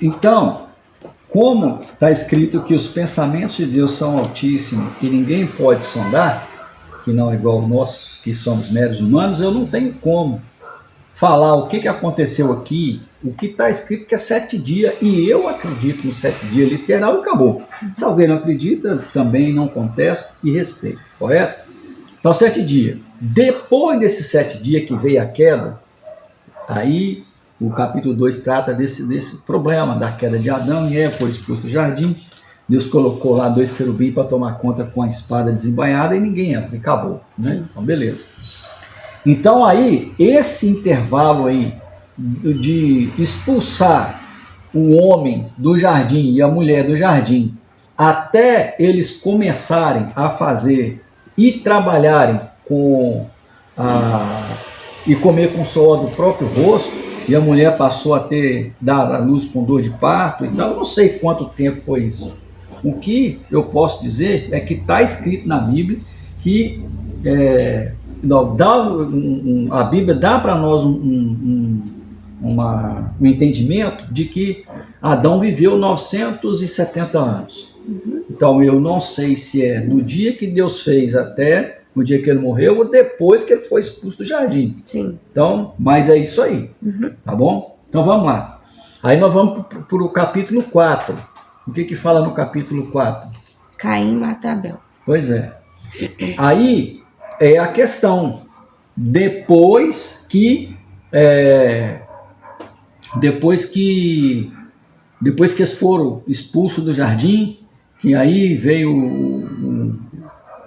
Então, como está escrito que os pensamentos de Deus são altíssimos e ninguém pode sondar, que não é igual nós que somos meros humanos, eu não tenho como falar o que aconteceu aqui, o que está escrito que é 7 dias, e eu acredito nos 7 dias literal e acabou. Se alguém não acredita, também não contesto e respeito, correto? Então, 7 dias. Depois desses 7 dias que veio a queda, aí o capítulo 2 trata desse problema, da queda de Adão e Eva, foi expulso do jardim. Deus colocou lá 2 querubins para tomar conta com a espada desembainhada e ninguém entra, e acabou, né? Então, beleza. Então, aí, esse intervalo aí de expulsar o homem do jardim e a mulher do jardim, até eles começarem a fazer e trabalharem com e comer com o suor do próprio rosto, e a mulher passou a dar a luz com dor de parto, então eu não sei quanto tempo foi isso. O que eu posso dizer é que está escrito na Bíblia que a Bíblia dá para nós um entendimento de que Adão viveu 970 anos. Então eu não sei se é no dia que Deus fez até no dia que ele morreu ou depois que ele foi expulso do jardim. Sim. Então, mas é isso aí, tá bom? Então vamos lá. Aí nós vamos para o capítulo 4. O que fala no capítulo 4? Caim mata Abel. Pois é. Aí é a questão. Depois que eles foram expulsos do jardim, que aí veio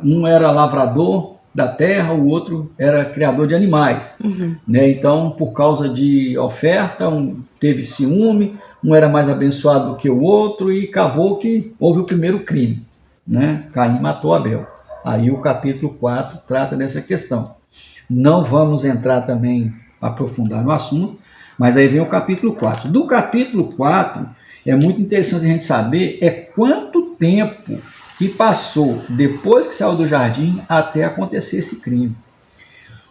um era lavrador da terra, o outro era criador de animais. Né? Então, por causa de oferta, teve ciúme, um era mais abençoado do que o outro, e acabou que houve o primeiro crime. Né? Caim matou Abel. Aí o capítulo 4 trata dessa questão. Não vamos entrar também, aprofundar no assunto, mas aí vem o capítulo 4. Do capítulo 4, é muito interessante a gente saber quanto tempo que passou depois que saiu do jardim até acontecer esse crime.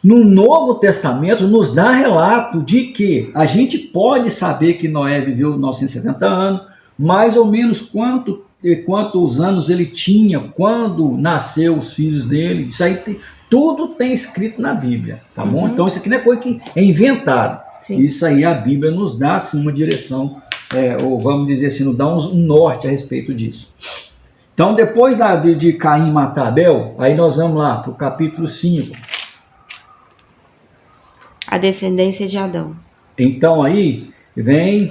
No Novo Testamento nos dá relato de que a gente pode saber que Noé viveu 970 anos, mais ou menos quantos anos ele tinha quando nasceu os filhos dele. Isso aí tudo tem escrito na Bíblia, tá bom? Então isso aqui não é coisa que é inventado. Sim. Isso aí a Bíblia nos dá assim, uma direção, ou vamos dizer assim, nos dá um norte a respeito disso. Então, depois de Caim matar Abel, aí nós vamos lá para o capítulo 5. A descendência de Adão. Então, aí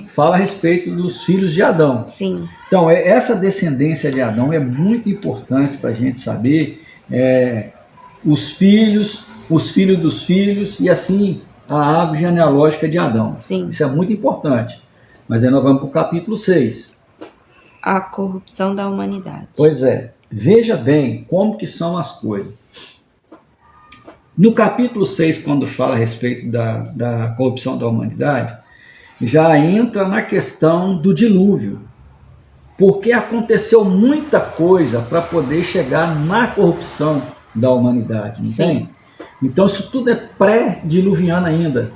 fala a respeito dos filhos de Adão. Sim. Então, essa descendência de Adão é muito importante para a gente saber os filhos dos filhos, e assim a árvore genealógica de Adão. Sim. Isso é muito importante. Mas aí nós vamos para o capítulo 6. A corrupção da humanidade. Pois é, veja bem como que são as coisas. No capítulo 6, quando fala a respeito da corrupção da humanidade, já entra na questão do dilúvio, porque aconteceu muita coisa para poder chegar na corrupção da humanidade, não tem? Então isso tudo é pré-diluviano ainda.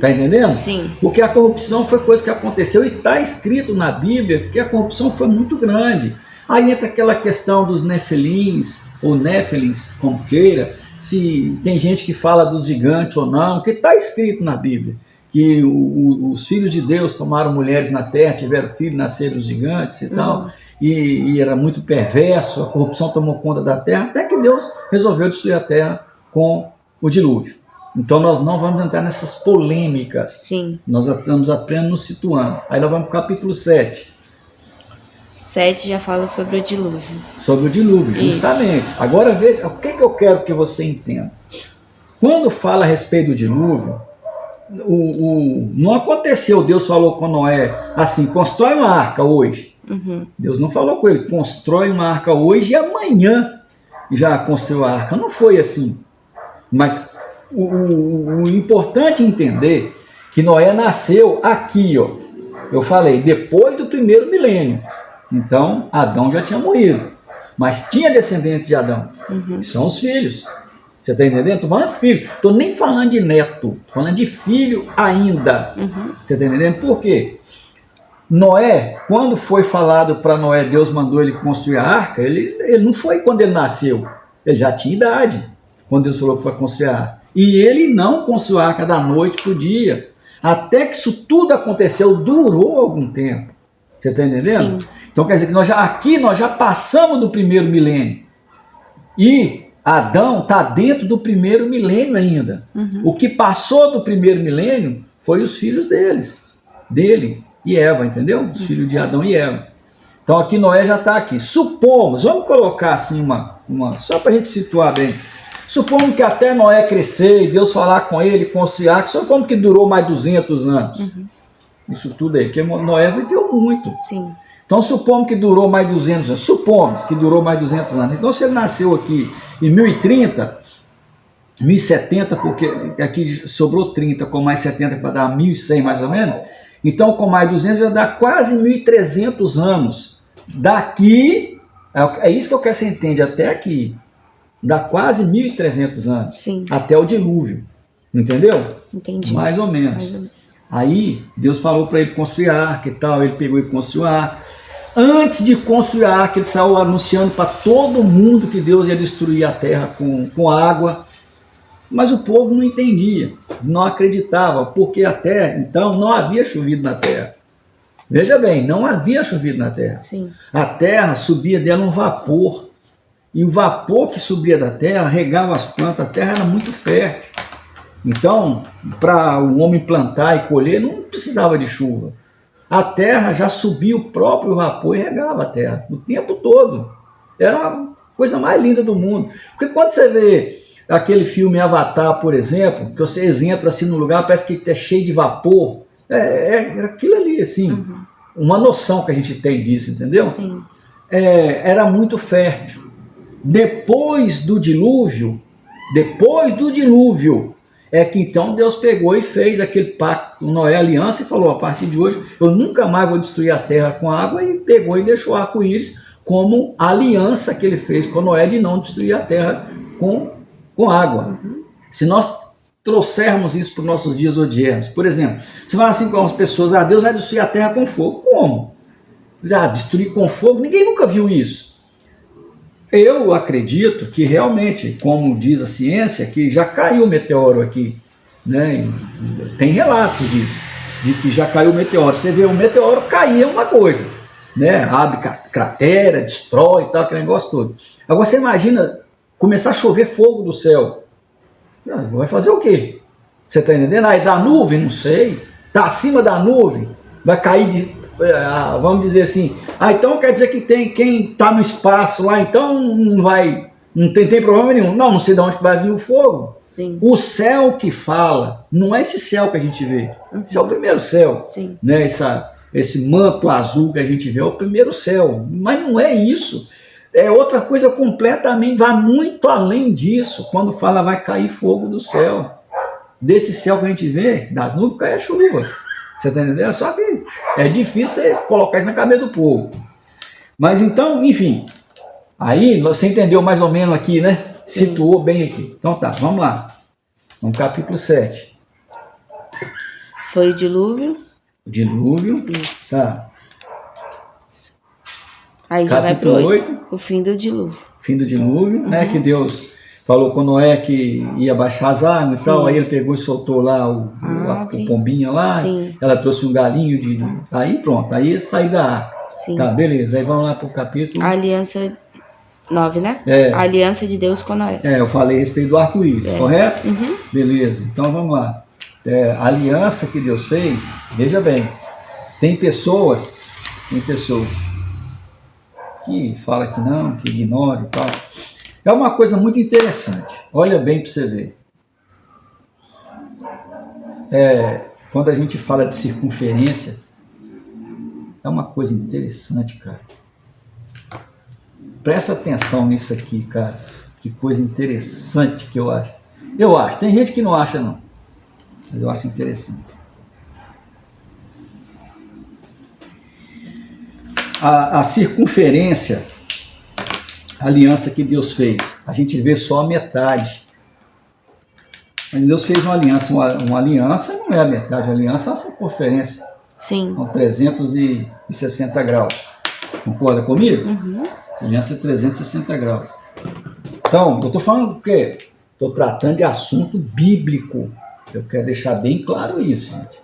Tá entendendo? Sim. Porque a corrupção foi coisa que aconteceu e está escrito na Bíblia que a corrupção foi muito grande. Aí entra aquela questão dos nefilins, ou néfilins, como queira, se tem gente que fala dos gigantes ou não, que está escrito na Bíblia, que os filhos de Deus tomaram mulheres na terra, tiveram filhos, nasceram os gigantes e tal, e era muito perverso, a corrupção tomou conta da terra, até que Deus resolveu destruir a terra com o dilúvio. Então nós não vamos entrar nessas polêmicas. Sim. Nós estamos apenas nos situando. Aí nós vamos para o capítulo 7. 7 já fala sobre o dilúvio. Sobre o dilúvio, justamente. Isso. Agora veja, o que eu quero que você entenda. Quando fala a respeito do dilúvio, não aconteceu, Deus falou com Noé assim, constrói uma arca hoje. Deus não falou com ele, constrói uma arca hoje e amanhã já construiu a arca. Não foi assim. Mas o importante é entender que Noé nasceu aqui, ó. Eu falei, depois do primeiro milênio. Então, Adão já tinha morrido. Mas tinha descendente de Adão. Que são os filhos. Você está entendendo? Estou falando de filho. Estou nem falando de neto. Estou falando de filho ainda. Você está entendendo? Por quê? Noé, quando foi falado para Noé, Deus mandou ele construir a arca, ele não foi quando ele nasceu, ele já tinha idade, quando Deus falou para construir a arca. E ele não construiu a arca da noite para o dia, até que isso tudo aconteceu, durou algum tempo. Você está entendendo? Sim. Então quer dizer que aqui nós já passamos do primeiro milênio. E Adão está dentro do primeiro milênio ainda. O que passou do primeiro milênio foi os filhos dele e Eva, entendeu? Os filhos de Adão e Eva. Então aqui Noé já está aqui. Supomos, vamos colocar assim só para a gente situar bem. Supomos que até Noé crescer e Deus falar com ele, construir a arca, supomos que durou mais 200 anos. Isso tudo aí, porque Noé viveu muito. Sim. Então supomos que durou mais 200 anos. Supomos que durou mais 200 anos. Então se ele nasceu aqui em 1030, 1070, porque aqui sobrou 30 com mais 70 para dar 1100 mais ou menos. Então com mais 200 vai dar quase 1300 anos. Daqui, é isso que eu quero que você entenda, até aqui. Dá quase 1300 anos. Sim. Até o dilúvio. Entendeu? Entendi. Mais ou menos. Aí Deus falou para ele construir a arca e tal, ele pegou e construiu a arca. Antes de construir a arca, ele saiu anunciando para todo mundo que Deus ia destruir a terra com água. Mas o povo não entendia, não acreditava, porque até então não havia chovido na terra. Veja bem, não havia chovido na terra. Sim. A terra subia dela um vapor. E o vapor que subia da terra regava as plantas, a terra era muito fértil. Então, para o homem plantar e colher, não precisava de chuva. A terra já subia o próprio vapor e regava a terra o tempo todo. Era a coisa mais linda do mundo. Porque quando você vê aquele filme Avatar, por exemplo, que vocês entram assim no lugar, parece que é cheio de vapor. É aquilo ali, assim. Uma noção que a gente tem disso, entendeu? Sim. Era muito fértil. Depois do dilúvio, é que então Deus pegou e fez aquele pacto com Noé, aliança, e falou, a partir de hoje eu nunca mais vou destruir a terra com água, e pegou e deixou o arco-íris como aliança que ele fez com Noé de não destruir a terra com água. Se nós trouxermos isso para os nossos dias odiernos, por exemplo, você fala assim com as pessoas, Deus vai destruir a terra com fogo. Como? Destruir com fogo? Ninguém nunca viu isso. Eu acredito que realmente, como diz a ciência, que já caiu o meteoro aqui, né? Tem relatos disso, de que já caiu o meteoro. Você vê, o meteoro cair é uma coisa, né? Abre cratera, destrói e tal, aquele negócio todo. Agora você imagina começar a chover fogo do céu. Vai fazer o quê? Você está entendendo? Aí da nuvem, não sei, está acima da nuvem, vai cair vamos dizer assim, então quer dizer que tem quem está no espaço lá, então não tem problema nenhum. Não sei de onde vai vir o fogo. Sim. O céu que fala, não é esse céu que a gente vê. Esse é o primeiro céu. Sim. Né? Esse manto azul que a gente vê é o primeiro céu. Mas não é isso. É outra coisa completamente, vai muito além disso. Quando fala vai cair fogo do céu. Desse céu que a gente vê, das nuvens cai a chuva. Você está entendendo? Só que é difícil você colocar isso na cabeça do povo. Mas então, enfim, aí você entendeu mais ou menos aqui, né? Sim. Situou bem aqui. Então tá, vamos lá. No capítulo 7. Foi o dilúvio. O dilúvio. Isso. Tá. Aí já capítulo vai pro 8. 8. O fim do dilúvio. Fim do dilúvio, né? Que Deus falou com Noé que ia baixar as águas e tal, aí ele pegou e soltou lá o pombinho lá, sim. Ela trouxe um galinho aí pronto, aí saiu da arca. Sim. Tá, beleza, aí vamos lá pro capítulo... A aliança 9, né? A aliança de Deus com Noé. Eu falei a respeito do arco-íris, correto? Beleza, então vamos lá. A aliança que Deus fez, veja bem, tem pessoas que falam que não, que ignoram e tal. É uma coisa muito interessante. Olha bem para você ver. Quando a gente fala de circunferência, é uma coisa interessante, cara. Presta atenção nisso aqui, cara. Que coisa interessante que eu acho. Eu acho. Tem gente que não acha, não. Mas eu acho interessante. A circunferência, a aliança que Deus fez, a gente vê só a metade. Mas Deus fez uma aliança não é a metade, a aliança é uma circunferência. Sim. São 360 graus. Concorda comigo? Uhum. Aliança 360 graus. Então, eu estou falando o quê? Estou tratando de assunto bíblico. Eu quero deixar bem claro isso, gente.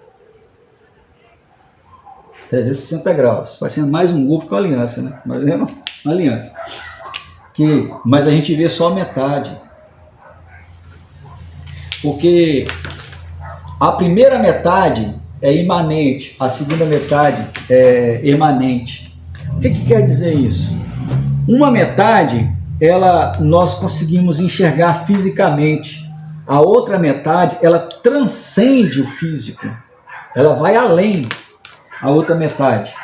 360 graus. Vai ser mais um golpe com a aliança, né? Mas é uma aliança. Mas a gente vê só metade. Porque a primeira metade é imanente, a segunda metade é emanente. O que quer dizer isso? Uma metade, nós conseguimos enxergar fisicamente. A outra metade, ela transcende o físico. Ela vai além a outra metade.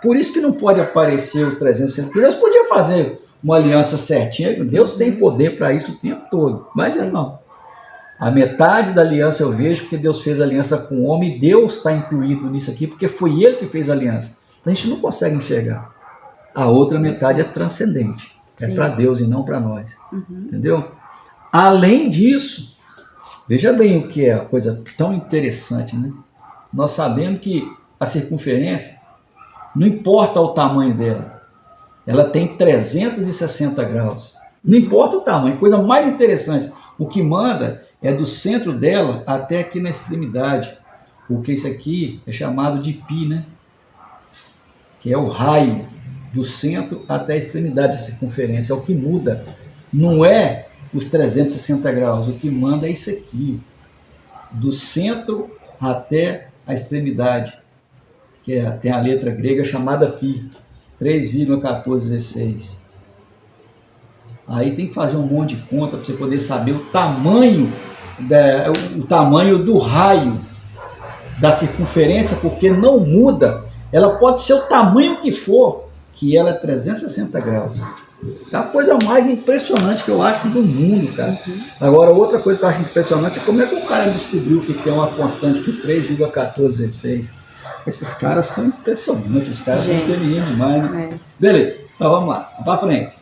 Por isso que não pode aparecer os 360. Deus podia fazer uma aliança certinha. Deus tem poder para isso o tempo todo. Mas não. A metade da aliança eu vejo porque Deus fez aliança com o homem e Deus está incluído nisso aqui porque foi Ele que fez a aliança. Então a gente não consegue enxergar. A outra metade é transcendente. É para Deus e não para nós. Entendeu? Além disso, veja bem o que é a coisa tão interessante, né? Nós sabemos que a circunferência, não importa o tamanho dela, ela tem 360 graus. Não importa o tamanho, coisa mais interessante. O que manda é do centro dela até aqui na extremidade. Porque isso aqui é chamado de π, né? Que é o raio do centro até a extremidade da circunferência. É o que muda. Não é os 360 graus. O que manda é isso aqui. Do centro até a extremidade. Que tem a letra grega chamada π. 3,1416. Aí tem que fazer um monte de conta para você poder saber o tamanho do raio da circunferência, porque não muda. Ela pode ser o tamanho que for, que ela é 360 graus. É a coisa mais impressionante que eu acho do mundo, cara. Agora, outra coisa que eu acho impressionante é como é que o cara descobriu que tem uma constante que 3,1416. Esses caras são impressionantes, os caras são inteligentes demais, né? Beleza, então vamos lá, vamos para frente.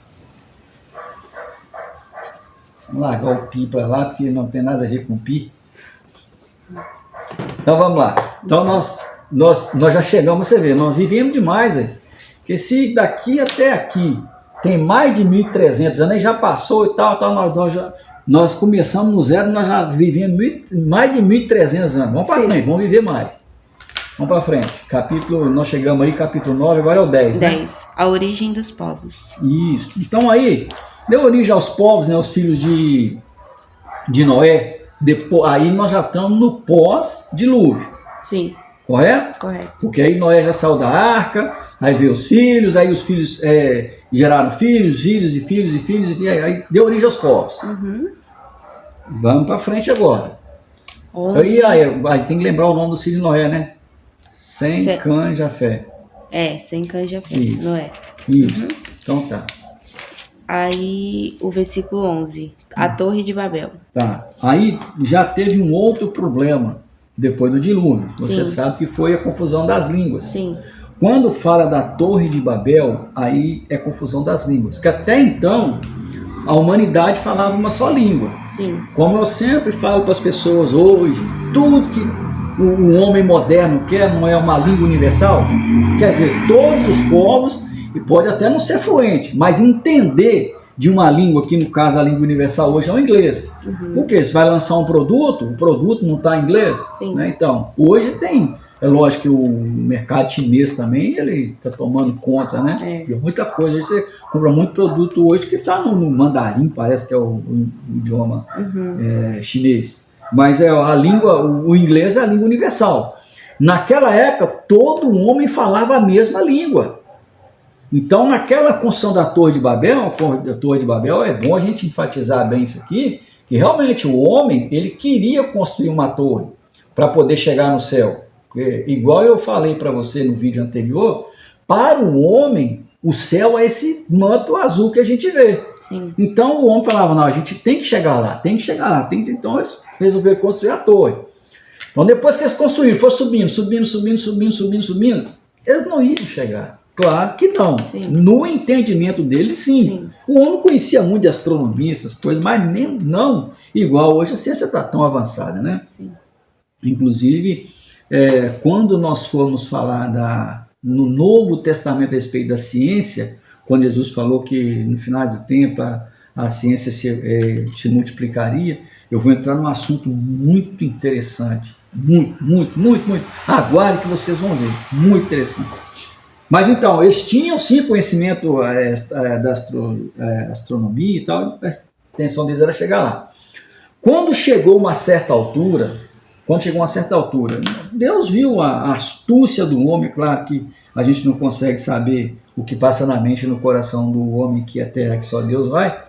Vamos largar o pi para lá, porque não tem nada a ver com pi. Então vamos lá. Então nós já chegamos, você vê, nós vivemos demais aí. Porque se daqui até aqui tem mais de 1.300 anos, aí já passou e tal, nós começamos no zero, nós já vivemos mais de 1.300 anos. Vamos para frente, vamos viver mais. Vamos para frente. Nós chegamos aí, capítulo 9, agora é o 10. 10. Né? A origem dos povos. Isso. Então aí, deu origem aos povos, né, os filhos de Noé. Depois, aí nós já estamos no pós-dilúvio. Sim. Correto? Correto. Porque aí Noé já saiu da arca, aí veio os filhos, aí os filhos geraram filhos e filhos, e aí deu origem aos povos. Vamos para frente agora. Aí tem que lembrar o nome do filho de Noé, né? Sem Cã e Jafé. Sem Cã e Jafé, Noé. Isso, então tá. Aí o versículo 11, a Torre de Babel. Tá, aí já teve um outro problema depois do dilúvio. Você sabe que foi a confusão das línguas. Sim. Quando fala da Torre de Babel, aí é confusão das línguas. Que até então, a humanidade falava uma só língua. Sim. Como eu sempre falo para as pessoas hoje, tudo que o homem moderno quer não é uma língua universal. Quer dizer, todos os povos, e pode até não ser fluente, mas entender de uma língua, que no caso a língua universal hoje é o inglês. Porque você vai lançar um produto, o produto não está em inglês. Sim. Né? Então, hoje tem, é lógico que o mercado chinês também, ele está tomando conta, né? De muita coisa. Você compra muito produto hoje que está no mandarim, parece que é o idioma chinês. Mas a língua, o inglês é a língua universal. Naquela época, todo homem falava a mesma língua. Então, naquela construção da Torre de Babel, é bom a gente enfatizar bem isso aqui, que realmente o homem, ele queria construir uma torre para poder chegar no céu. Porque, igual eu falei para você no vídeo anterior, para o homem, o céu é esse manto azul que a gente vê. Sim. Então, o homem falava, não, a gente tem que chegar lá. Então, eles resolveram construir a torre. Então, depois que eles construíram, foi subindo, eles não iam chegar. Claro que não. Sim. No entendimento deles, sim. O homem conhecia muito de astronomia, essas coisas, mas nem, não igual hoje a ciência está tão avançada, né? Sim. Inclusive, quando nós formos falar no Novo Testamento a respeito da ciência, quando Jesus falou que no final do tempo a ciência se multiplicaria, eu vou entrar num assunto muito interessante. Muito, muito, muito, muito. Aguarde que vocês vão ver. Muito interessante. Mas então, eles tinham sim conhecimento da astronomia e tal, a intenção deles era chegar lá. Quando chegou uma certa altura, Deus viu a astúcia do homem. Claro que a gente não consegue saber o que passa na mente e no coração do homem, que é terra que só Deus vai,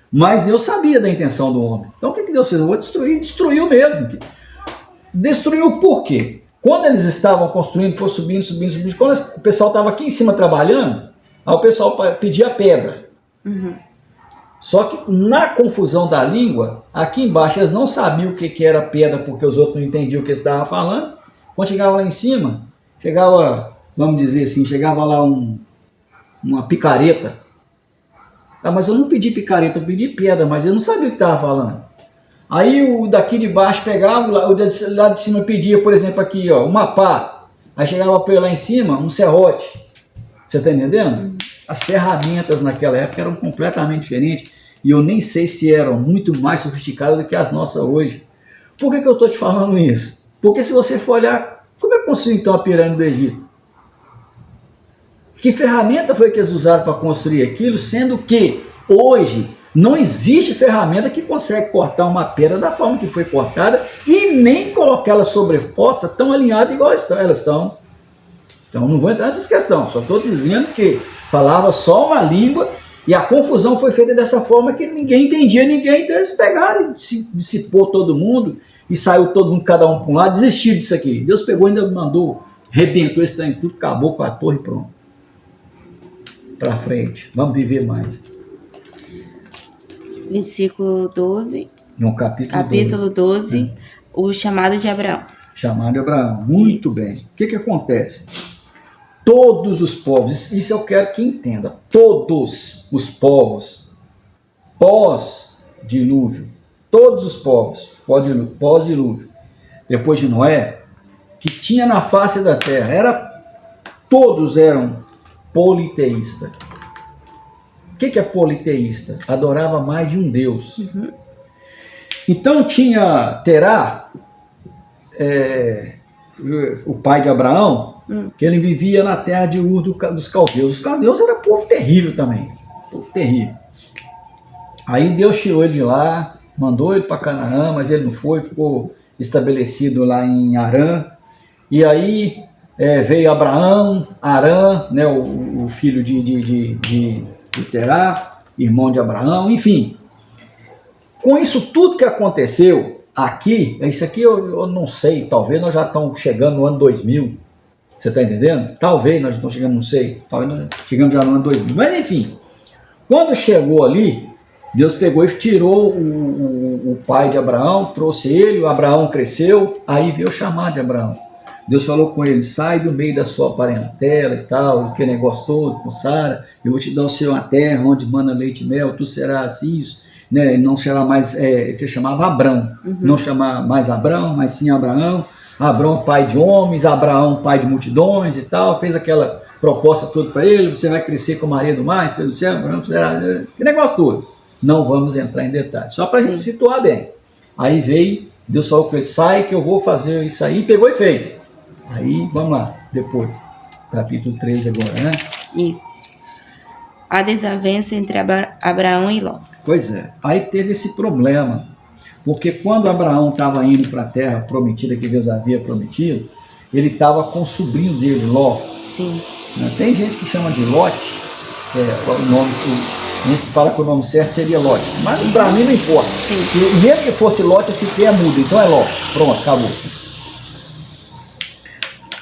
mas Deus sabia da intenção do homem. Então o que Deus fez? Eu vou destruir. Destruiu mesmo. Destruiu por quê? Quando eles estavam construindo, foi subindo, quando o pessoal estava aqui em cima trabalhando, aí o pessoal pedia pedra. Uhum. Só que na confusão da língua, aqui embaixo eles não sabiam o que era pedra, porque os outros não entendiam o que eles estavam falando. Quando chegava lá em cima, vamos dizer assim, chegava lá uma picareta. Ah, mas eu não pedi picareta, eu pedi pedra, mas eu não sabia o que estava falando. Aí o daqui de baixo pegava, o lá de cima pedia, por exemplo, aqui, ó, uma pá. Aí chegava para ele lá em cima, um serrote. Você está entendendo? As ferramentas naquela época eram completamente diferentes. E eu nem sei se eram muito mais sofisticadas do que as nossas hoje. Por que eu estou te falando isso? Porque se você for olhar, como é que construiu então a pirâmide do Egito? Que ferramenta foi que eles usaram para construir aquilo, sendo que hoje não existe ferramenta que consegue cortar uma pedra da forma que foi cortada e nem colocar ela sobreposta tão alinhada igual elas estão. Então não vou entrar nessas questões, só estou dizendo que falava só uma língua e a confusão foi feita dessa forma que ninguém entendia ninguém, então eles pegaram e dissipou todo mundo e saiu todo mundo, cada um para um lado, desistiu disso aqui. Deus pegou e ainda mandou, rebentou esse trem tudo, acabou com a torre e pronto. Para frente, vamos viver mais. Versículo 12. No capítulo 12, o chamado de Abraão. Chamado de Abraão, muito isso. Bem. O que acontece? Todos os povos, isso eu quero que entenda, todos os povos, pós-dilúvio, todos os povos, pós-dilúvio, depois de Noé, que tinha na face da terra, todos eram politeístas. O que é politeísta? Adorava mais de um Deus. Uhum. Então tinha Terá, o pai de Abraão, que ele vivia na terra de Ur dos caldeus. Os caldeus era povo terrível também. Povo terrível. Aí Deus tirou ele de lá, mandou ele para Canaã, mas ele não foi, ficou estabelecido lá em Harã. E aí veio Abraão, Arã, né, o filho de Terá, irmão de Abraão, enfim. Com isso tudo que aconteceu aqui, isso aqui eu não sei, talvez nós já estamos chegando no ano 2000, você está entendendo? Talvez nós estamos chegando, não sei, talvez nós chegamos já no ano 2000, mas enfim, quando chegou ali, Deus pegou e tirou o pai de Abraão, trouxe ele, o Abraão cresceu, aí veio o chamado de Abraão. Deus falou com ele, sai do meio da sua parentela e tal, que negócio todo, com Sara, eu vou te dar o seu uma terra onde mana leite e mel, tu serás isso, né? Não será mais, que chamava Abrão, não chamar mais Abrão, mas sim Abraão, Abrão pai de homens, Abraão pai de multidões e tal, fez aquela proposta toda para ele, você vai crescer com Maria do Mar, filho do céu, Abraão será, que negócio todo. Não vamos entrar em detalhes, só para a gente situar bem. Aí veio, Deus falou com ele, sai que eu vou fazer isso aí, pegou e fez. Aí, vamos lá, depois, capítulo 13 agora, né? Isso. A desavença entre Abraão e Ló. Pois é, aí teve esse problema, porque quando Abraão estava indo para a terra prometida que Deus havia prometido, ele estava com o sobrinho dele, Ló. Sim. Tem gente que chama de Lot, o nome, a gente fala que o nome certo seria Lot, mas para mim não importa. Sim. E mesmo que fosse Lot, esse T é mudo, então é Ló. Pronto, acabou.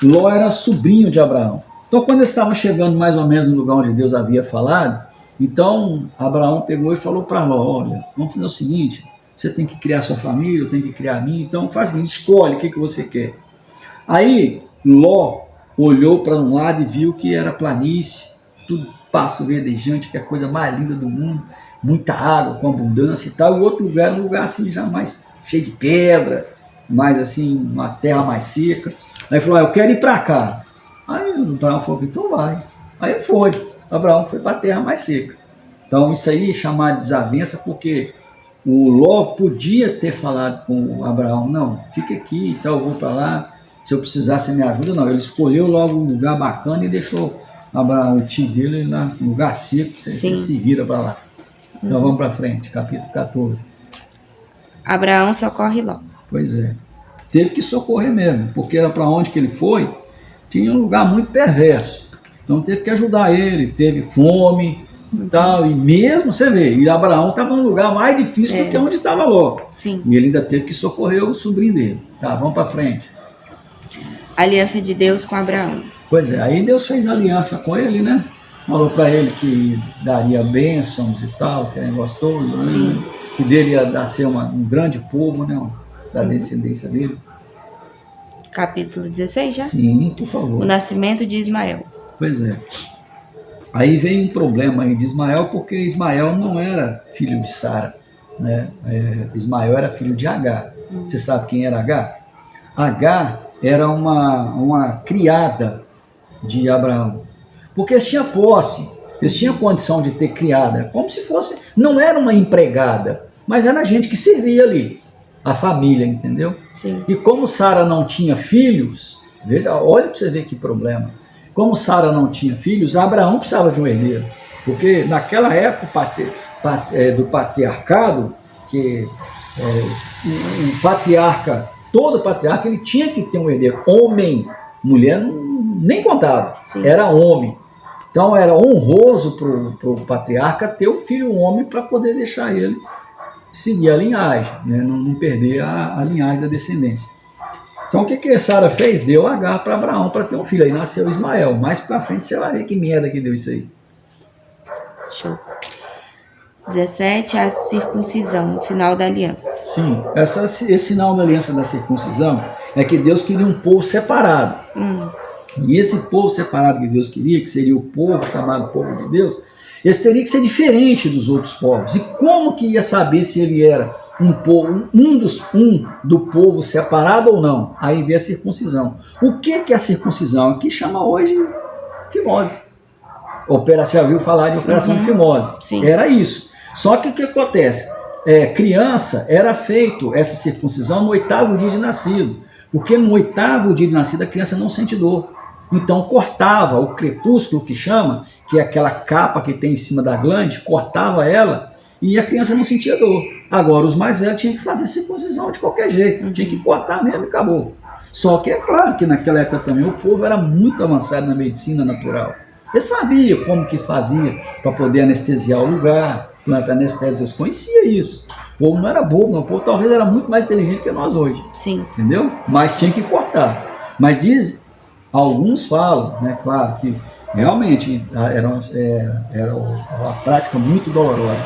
Ló era sobrinho de Abraão. Então, quando eles estavam chegando mais ou menos no lugar onde Deus havia falado, então Abraão pegou e falou para Ló, olha, vamos fazer o seguinte, você tem que criar sua família, eu tenho que criar a minha, então faz o seguinte, escolhe o que você quer. Aí Ló olhou para um lado e viu que era planície, tudo pasto verdejante, que é a coisa mais linda do mundo, muita água com abundância e tal, e o outro lugar era um lugar assim já mais cheio de pedra, mais assim, uma terra mais seca. Aí falou, eu quero ir para cá. Aí o Abraão falou, então vai. Aí foi. Abraão foi para a terra mais seca. Então isso aí é chamar de desavença, porque o Ló podia ter falado com o Abraão, não, fica aqui, então eu vou para lá, se eu precisar você me ajuda. Não, ele escolheu logo um lugar bacana e deixou Abraão, o tio dele, lá no lugar seco, você se vira para lá. Então vamos para frente, capítulo 14. Abraão socorre Ló. Pois é, teve que socorrer mesmo, porque era para onde que ele foi, tinha um lugar muito perverso. Então teve que ajudar ele, teve fome e tal, e mesmo, você vê, e Abraão estava num lugar mais difícil do que onde estava Ló. Sim. E ele ainda teve que socorrer o sobrinho dele. Tá, vamos para frente. Aliança de Deus com Abraão. Pois é, aí Deus fez aliança com ele, né? Falou para ele que daria bênçãos e tal, que ele gostou, né? Que dele ia nascer um grande povo, né? Da descendência dele. Capítulo 16 já? Sim, por favor. O nascimento de Ismael. Pois é. Aí veio um problema aí de Ismael, porque Ismael não era filho de Sara, né? Ismael era filho de Agar. Você sabe quem era Agar? Agar era uma criada de Abraão, porque eles tinham posse, eles tinham condição de ter criada, como se fosse, não era uma empregada, mas era gente que servia ali, a família, entendeu? Sim. E como Sara não tinha filhos, veja, olha para você ver que problema, como Sara não tinha filhos, Abraão precisava de um herdeiro, porque naquela época do patriarcado, que o patriarca, todo patriarca, ele tinha que ter um herdeiro, homem, mulher nem contava. Sim. Era homem. Então era honroso para o patriarca ter o filho homem para poder deixar ele seguir a linhagem, né? Não perder a linhagem da descendência. Então o que Sara fez? Deu Agar para Abraão para ter um filho. Aí nasceu Ismael. Mais para frente você vai ver que merda que deu isso aí. Show. 17, a circuncisão, o sinal da aliança. Sim, esse sinal da aliança da circuncisão é que Deus queria um povo separado. E esse povo separado que Deus queria, que seria o povo chamado povo de Deus, ele teria que ser diferente dos outros povos. E como que ia saber se ele era um do povo separado ou não? Aí vem a circuncisão. O que é a circuncisão? Aqui chama hoje fimose. Você já ouviu falar de operação de fimose? Sim. Era isso. Só que o que acontece? Criança, era feito essa circuncisão no 8º dia de nascido. Porque no 8º dia de nascido a criança não sente dor. Então cortava o crepúsculo, que chama, que é aquela capa que tem em cima da glande, cortava ela e a criança não sentia dor. Agora os mais velhos tinham que fazer circuncisão de qualquer jeito, tinha que cortar mesmo e acabou. Só que é claro que naquela época também o povo era muito avançado na medicina natural. Ele sabia como que fazia para poder anestesiar o lugar, planta anestésia, eles conheciam isso. O povo não era bobo, não. O povo talvez era muito mais inteligente que nós hoje. Sim. Entendeu? Mas tinha que cortar. Mas alguns falam, né, claro, que realmente era uma prática muito dolorosa,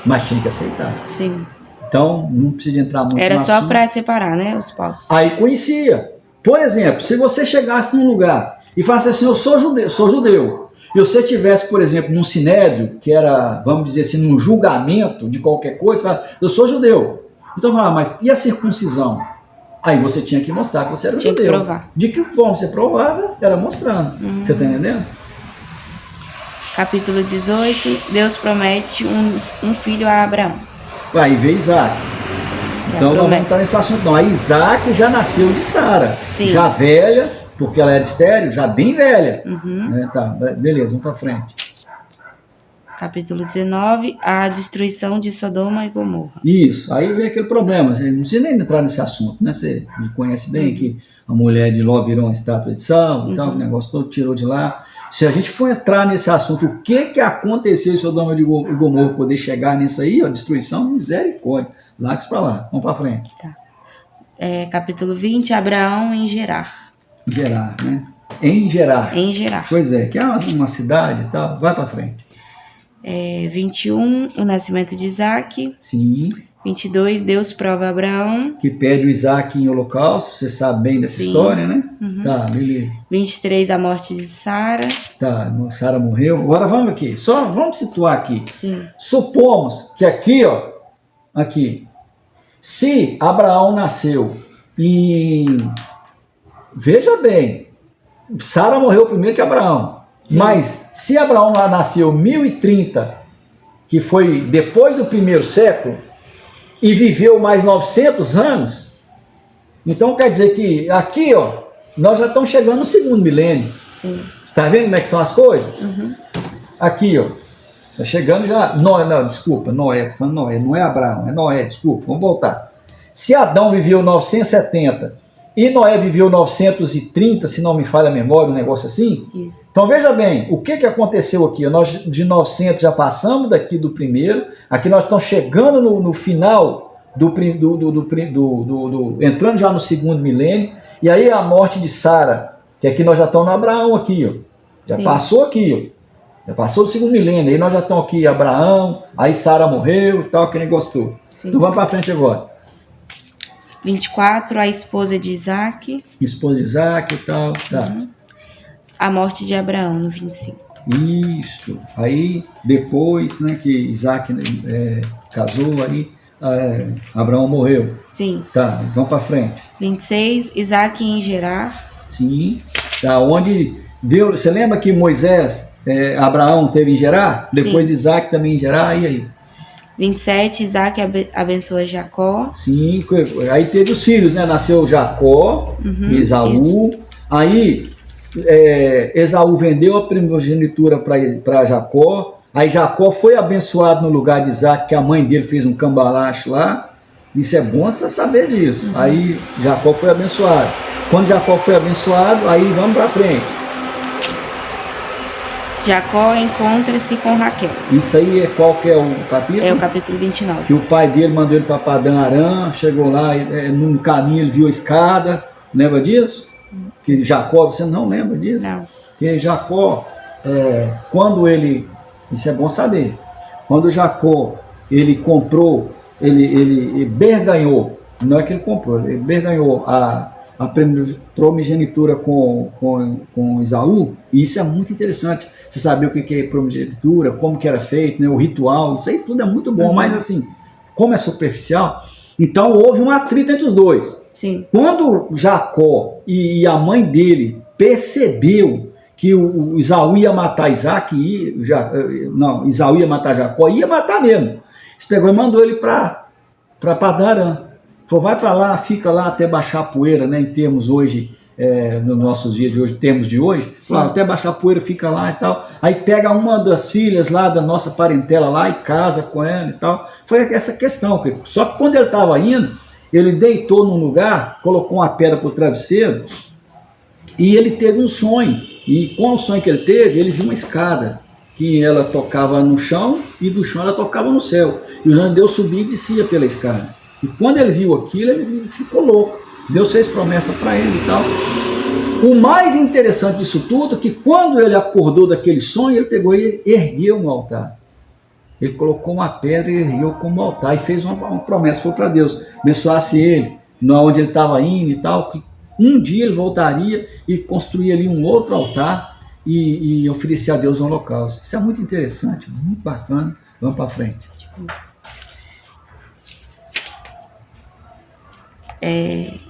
mas tinha que aceitar. Sim. Então, não precisa entrar muito Era no só assunto. para separar, né, os povos. Aí conhecia. Por exemplo, se você chegasse num lugar e falasse assim, eu sou judeu, e você tivesse, por exemplo, num sinédrio, que era, vamos dizer assim, num julgamento de qualquer coisa, você fala, eu sou judeu. Então, mas e a circuncisão? Aí você tinha que mostrar que você era judeu. Tinha que provar. De que forma você provava? Era mostrando. Você está entendendo? Capítulo 18, Deus promete um filho a Abraão. Aí veio Isaac. Então não vamos estar nesse assunto não. Aí Isaac já nasceu de Sara. Já velha, porque ela era estéril, já bem velha. Né? Tá, beleza, vamos para frente. Capítulo 19, a destruição de Sodoma e Gomorra. Isso, aí vem aquele problema, você não precisa nem entrar nesse assunto, né? Você conhece bem que a mulher de Ló virou uma estátua de sal e tal, o negócio todo tirou de lá. Se a gente for entrar nesse assunto, o que aconteceu em Sodoma e Gomorra poder chegar nisso aí, ó, destruição, misericórdia. Larga para lá, vamos para frente. Tá. Capítulo 20, Abraão em Gerar. Gerar, né? Em Gerar. Em Gerar. Pois é, que é uma cidade e tal, vai para frente. 21, o nascimento de Isaac. Sim. 22, Deus prova a Abraão. Que pede o Isaac em holocausto, você sabe bem dessa história, né? Tá, beleza. 23, a morte de Sara. Tá, Sara morreu. Agora vamos aqui, só vamos situar aqui. Sim. Supomos que aqui, ó, aqui, se Abraão nasceu em veja bem, Sara morreu primeiro que Abraão. Sim. Mas se Abraão lá nasceu 1030, que foi depois do primeiro século, e viveu mais 900 anos, então quer dizer que aqui, ó, nós já estamos chegando no segundo milênio. Sim. Está vendo como é que são as coisas? Uhum. Aqui, ó, está chegando já. Noé, não, desculpa, Noé, tô falando Noé, não é Abraão, é Noé, desculpa, vamos voltar. Se Adão viveu 970 e Noé viveu 930, se não me falha a memória, um negócio assim. Isso. Então veja bem, o que aconteceu aqui? Nós de 900 já passamos daqui do primeiro, aqui nós estamos chegando no final, entrando já no segundo milênio, e aí a morte de Sara, que aqui nós já estamos no Abraão aqui, ó. Já Sim. passou aqui, ó. Já passou do segundo milênio, aí nós já estamos aqui, Abraão, aí Sara morreu e tal, aquele negócio todo. Sim. Então vamos para frente agora. 24, a esposa de Isaac. Esposa de Isaac e tal, tá. Uhum. A morte de Abraão, no 25. Isso. Aí, depois, né, que Isaac casou, aí Abraão morreu. Sim. Tá, vamos para frente. 26, Isaac em Gerar. Sim. Tá, onde viu, você lembra que Moisés, Abraão teve em Gerar? Depois Sim. Isaac também em Gerar, e aí? 27, Isaac abençoa Jacó. Sim, aí teve os filhos, né? Nasceu Jacó, Uhum. Esaú. Aí Esaú vendeu a primogenitura para Jacó. Aí Jacó foi abençoado no lugar de Isaac, que a mãe dele fez um cambalache lá. Isso é bom você saber disso. Uhum. Aí Jacó foi abençoado. Quando Jacó foi abençoado, aí vamos para frente. Jacó encontra-se com Raquel. Isso aí qual que é o capítulo? É o capítulo 29. Que o pai dele mandou ele para Padã Arã, chegou lá, no caminho ele viu a escada, lembra disso? Que Jacó, você não lembra disso? Não. Que Jacó, quando ele, isso é bom saber, quando Jacó, ele comprou, ele berganhou, não é que ele comprou, ele berganhou a primogenitura com Esaú, e isso é muito interessante, você saber o que é primogenitura, como que era feito, né, o ritual, isso aí tudo é muito bom, mas assim, como é superficial, então houve um atrito entre os dois. Sim. Quando Jacó e a mãe dele percebeu que o Esaú ia matar Isaac, Esaú ia matar Jacó, ia matar mesmo, ele pegou e mandou ele para Padã Arã. Falou, vai para lá, fica lá até baixar a poeira, né? Em termos hoje, nos nossos dias de hoje, termos de hoje, lá, até baixar a poeira, fica lá e tal. Aí pega uma das filhas lá da nossa parentela lá e casa com ela e tal. Foi essa questão. Só que quando ele estava indo, ele deitou num lugar, colocou uma pedra para o travesseiro e ele teve um sonho. E com o sonho que ele teve, ele viu uma escada que ela tocava no chão e do chão ela tocava no céu. E o anjo de Deus subia e descia pela escada. E quando ele viu aquilo, ele ficou louco. Deus fez promessa para ele e tal. O mais interessante disso tudo é que quando ele acordou daquele sonho, ele pegou e ergueu um altar. Ele colocou uma pedra e ergueu como altar e fez uma promessa, foi para Deus. Abençoasse ele, onde ele estava indo e tal, que um dia ele voltaria e construía ali um outro altar e oferecia a Deus um holocausto. Isso é muito interessante, muito bacana. Vamos para frente.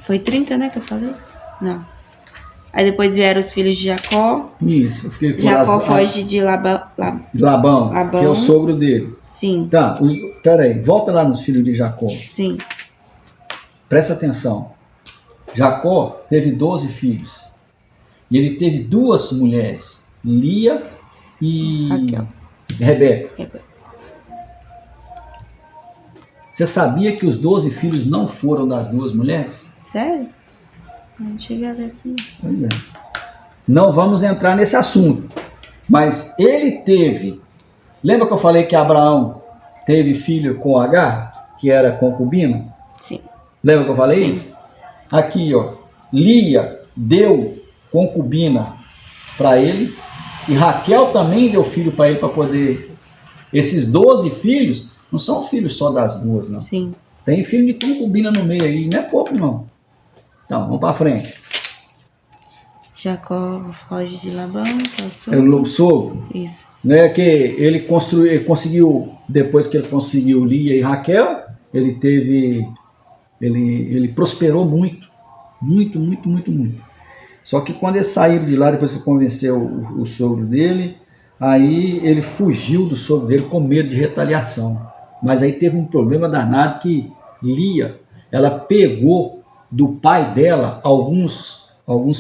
Foi 30, né, que eu falei? Não. Aí depois vieram os filhos de Jacó. Isso, eu fiquei com Jacó foge de Labão, que é o sogro dele. Sim. Tá, peraí, volta lá nos filhos de Jacó. Sim. Presta atenção. Jacó teve 12 filhos. E ele teve 2 mulheres, Lia e Raquel. Rebeca. Você sabia que os 12 filhos não foram das 2 mulheres? Sério? Não cheguei a ver assim. Pois é. Não vamos entrar nesse assunto. Mas ele teve... Lembra que eu falei que Abraão teve filho com Agar, que era concubina? Sim. Lembra que eu falei Sim. isso? Aqui, ó. Lia deu concubina para ele. E Raquel também deu filho para ele para poder... Esses 12 filhos... Não são filhos só das 2, não. Sim. Tem filho de concubina no meio aí, não é pouco, não. Então, vamos para frente. Jacó foge de Labão, que é o É sogro. o sogro. Isso. Né, que ele conseguiu, depois que ele conseguiu Lia e Raquel, ele prosperou muito. Muito, muito, muito, muito. Só que quando eles saíram de lá, depois que convenceu o sogro dele, aí ele fugiu do sogro dele com medo de retaliação. Mas aí teve um problema danado que Lia, ela pegou do pai dela alguns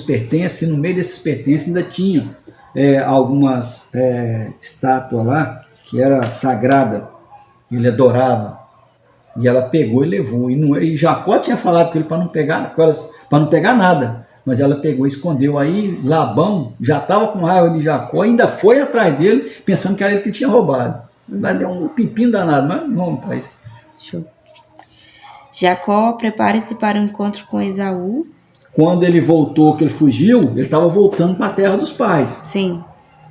pertences, e no meio desses pertences ainda tinha algumas estátuas lá, que era sagrada, ele adorava. E ela pegou e levou. E Jacó tinha falado com ele para não pegar nada. Mas ela pegou e escondeu. Aí Labão já estava com raiva de Jacó, ainda foi atrás dele, pensando que era ele que tinha roubado. Mas deu um pepino danado, mas vamos para isso. Show. Jacó prepara-se para o encontro com Esaú. Quando ele voltou, que ele fugiu, ele estava voltando para a terra dos pais. Sim.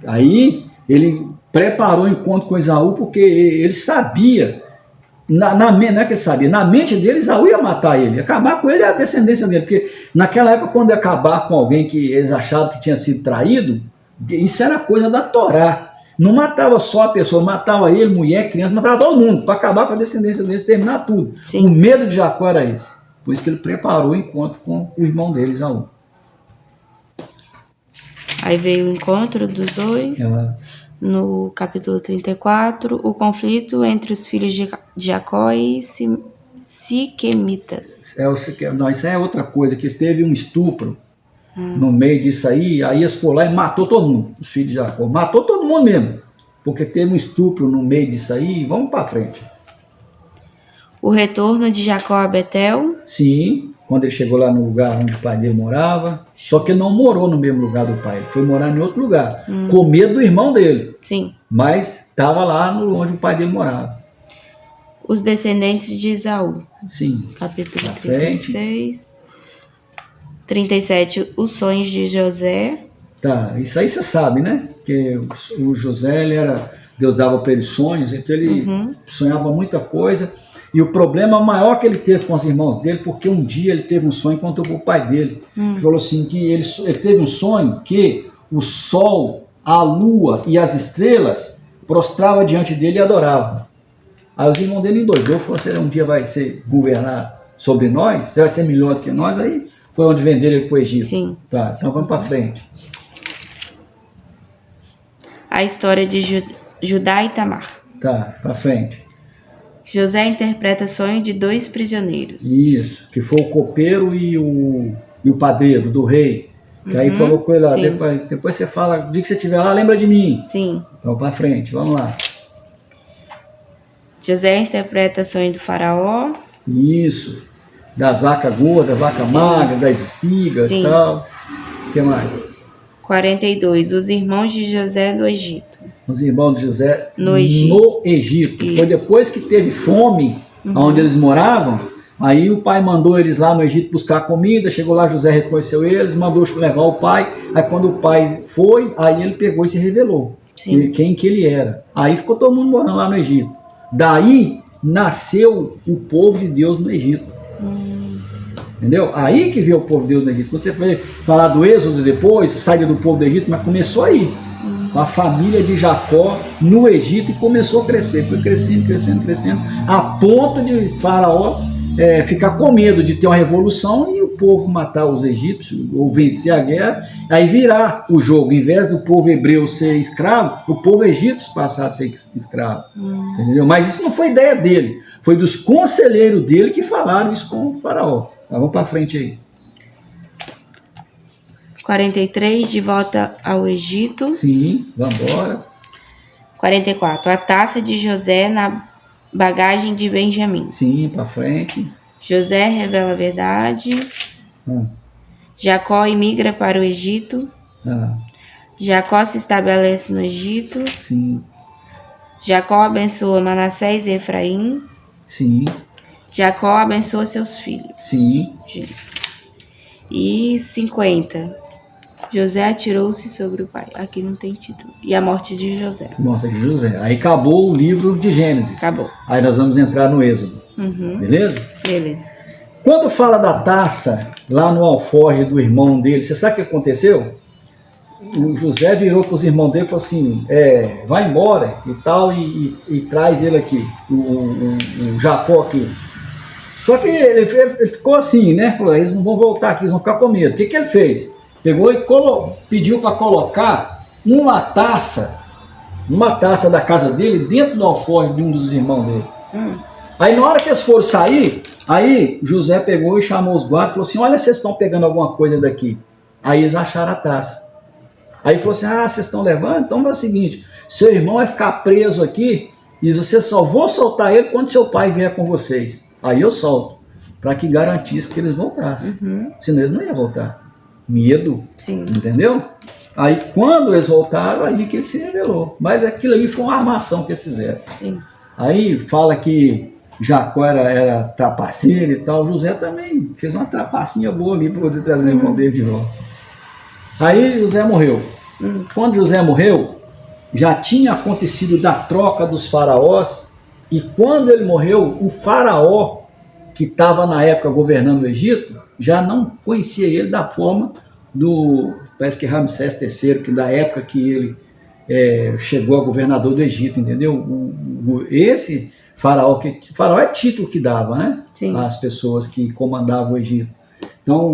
Aí ele preparou o encontro com Esaú, porque ele sabia, não é que ele sabia, na mente dele, Esaú ia matar ele, ia acabar com ele e a descendência dele, porque naquela época, quando ia acabar com alguém que eles achavam que tinha sido traído, isso era coisa da Torá. Não matava só a pessoa, matava ele, mulher, criança, matava todo mundo, para acabar com a descendência dele, terminar tudo. Sim. O medo de Jacó era esse. Por isso que ele preparou o encontro com o irmão dele, Esaú. Aí veio o encontro dos dois. No capítulo 34, o conflito entre os filhos de Jacó e Siquemitas. Não, isso é outra coisa, que teve um estupro no meio disso aí eles foram lá e matou todo mundo, os filhos de Jacó. Matou todo mundo mesmo, porque teve um estupro no meio disso aí. Vamos para frente. O retorno de Jacó a Betel. Sim, quando ele chegou lá no lugar onde o pai dele morava. Só que ele não morou no mesmo lugar do pai, ele foi morar em outro lugar, com medo do irmão dele. Sim. Mas estava lá onde o pai dele morava. Os descendentes de Esaú. Sim. Capítulo 36. 37, os sonhos de José. Tá, isso aí você sabe, né? Que o José, Deus dava para ele sonhos, então ele sonhava muita coisa. E o problema maior que ele teve com os irmãos dele, porque um dia ele teve um sonho e contou para o pai dele. Ele falou assim, que ele teve um sonho que o sol, a lua e as estrelas prostravam diante dele e adoravam. Aí os irmãos dele endoidou, falou, você um dia vai governar sobre nós? Você vai ser melhor do que nós? Aí foi onde venderam ele para o Egito. Sim. Tá, então vamos para frente. A história de Judá e Tamar. Tá, para frente. José interpreta o sonho de 2 prisioneiros. Isso, que foi o copeiro e o padeiro do rei. Que aí falou com ele, depois você fala, o dia que você estiver lá, lembra de mim. Sim. Então para frente, vamos lá. José interpreta o sonho do faraó. Isso, das vacas gordas, vaca magra, das espigas e tal. O que mais? 42, os irmãos de José do Egito. Os irmãos de José no Egito. Foi depois que teve fome, onde eles moravam, aí o pai mandou eles lá no Egito buscar comida, chegou lá, José reconheceu eles, mandou levar o pai, aí quando o pai foi, aí ele pegou e se revelou, quem que ele era. Aí ficou todo mundo morando lá no Egito. Daí nasceu o povo de Deus no Egito. Entendeu? Aí que veio o povo de Deus no Egito. Quando você foi falar do Êxodo depois, saída do povo do Egito, mas começou aí. Com a família de Jacó no Egito e começou a crescer. Foi crescendo, a ponto de Faraó ficar com medo de ter uma revolução e o povo matar os egípcios ou vencer a guerra, aí virar o jogo. Em vez do povo hebreu ser escravo, o povo egípcio passar a ser escravo. Entendeu? Mas isso não foi ideia dele, foi dos conselheiros dele que falaram isso com o Faraó. Tá, vamos para frente aí. 43, de volta ao Egito. Sim, vamos embora. 44, a taça de José na bagagem de Benjamim. Sim, para frente. José revela a verdade. Jacó imigra para o Egito. Jacó se estabelece no Egito. Sim. Jacó abençoa Manassés e Efraim. Sim. Jacó abençoa seus filhos. Sim. E 50. José atirou-se sobre o pai. Aqui não tem título. E a morte de José. Morte de José. Aí acabou o livro de Gênesis. Acabou. Aí nós vamos entrar no Êxodo. Beleza? Beleza. Quando fala da taça, lá no alforje do irmão dele, você sabe o que aconteceu? O José virou para os irmãos dele e falou assim, vai embora e tal, e traz ele aqui, o Jacó aqui. Só que ele ficou assim, né? Falou, eles não vão voltar aqui, eles vão ficar com medo. O que ele fez? pegou e pediu para colocar uma taça da casa dele dentro do alforje de um dos irmãos dele. Aí na hora que eles foram sair, aí José pegou e chamou os guardas e falou assim, olha, vocês estão pegando alguma coisa daqui. Aí eles acharam a taça. Aí falou assim, vocês estão levando? Então é o seguinte, seu irmão vai ficar preso aqui e vocês só vão soltar ele quando seu pai vier com vocês. Aí eu solto, para que garantisse que eles voltassem. Senão eles não iam voltar. Medo, entendeu? Aí quando eles voltaram, aí que ele se revelou. Mas aquilo ali foi uma armação que eles fizeram. Aí fala que Jacó era trapaceiro e tal, José também fez uma trapacinha boa ali para poder trazer o irmão dele de volta. Aí José morreu. Quando José morreu, já tinha acontecido da troca dos faraós, e quando ele morreu, o faraó, que estava na época governando o Egito, já não conhecia ele da forma parece que Ramsés III, que da época que ele chegou a governador do Egito, entendeu? Esse faraó é título que dava, né? Sim. Às pessoas que comandavam o Egito. Então,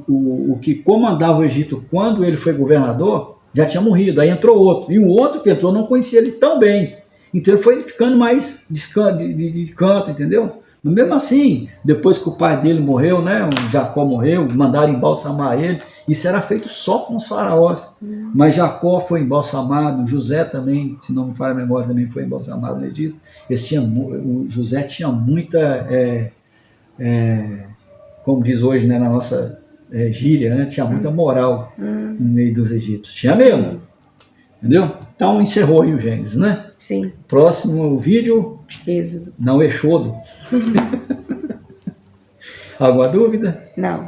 o que comandava o Egito quando ele foi governador, já tinha morrido, aí entrou outro. E o outro que entrou não conhecia ele tão bem. Então ele foi ficando mais de canto, entendeu? Mesmo assim, depois que o pai dele morreu, né, o Jacó morreu, mandaram embalsamar ele. Isso era feito só com os faraós. Mas Jacó foi embalsamado, José também, se não me falha a memória, também foi embalsamado no Egito. O José tinha muita, como diz hoje, né, na nossa gíria, né, tinha muita moral no meio dos egípcios. Tinha mesmo. Entendeu? Então encerrou aí o Gênesis, né? Sim. Próximo vídeo. Êxodo. Não, Êxodo. Alguma dúvida? Não.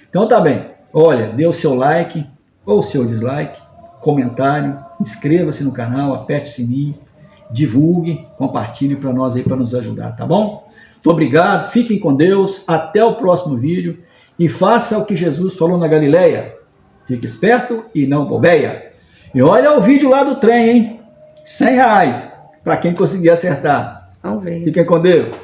Então tá bem. Olha, dê o seu like ou o seu dislike, comentário, inscreva-se no canal, aperte o sininho, divulgue, compartilhe para nós aí, para nos ajudar, tá bom? Muito obrigado, fiquem com Deus, até o próximo vídeo e faça o que Jesus falou na Galileia. Fique esperto e não bobeia. E olha o vídeo lá do trem, hein? R$100 para quem conseguir acertar. Vamos ver. Fiquem com Deus.